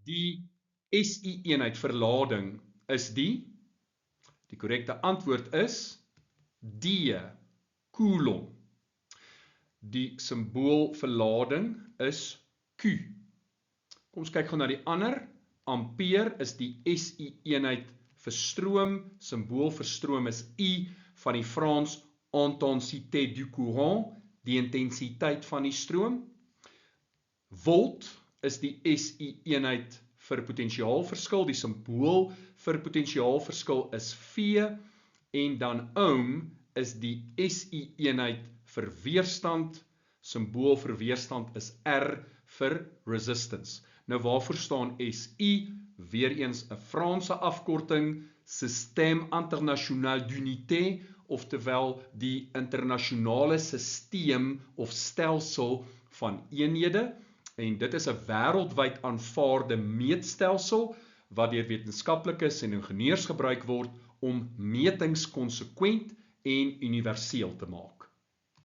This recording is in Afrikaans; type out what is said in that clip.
Die SI-eenheid verlading is die korrekte antwoord is D, coulomb. Die symbool vir lading is Q. Kom ons kyk gou na die ander. Ampere is die SI-eenheid vir stroom. Symbool vir stroom is I, van die Frans intensité du courant, die intensiteit van die stroom. Volt is die SI-eenheid vir potensiaalverskil. Die symbool vir potensiaalverskil is V, en dan ohm is die SI-eenheid vir weerstand. Symbool vir weerstand is R vir resistance. Nou waarvoor staan SI? Weereens 'n Franse afkorting, Système International d'Unité, oftewel die internasionale sisteem of stelsel van eenhede, en dit is 'n wêreldwyd aanvaarde meetstelsel wat deur wetenskaplikes en ingenieurs gebruik word om metings konsekwent en universeel te maak.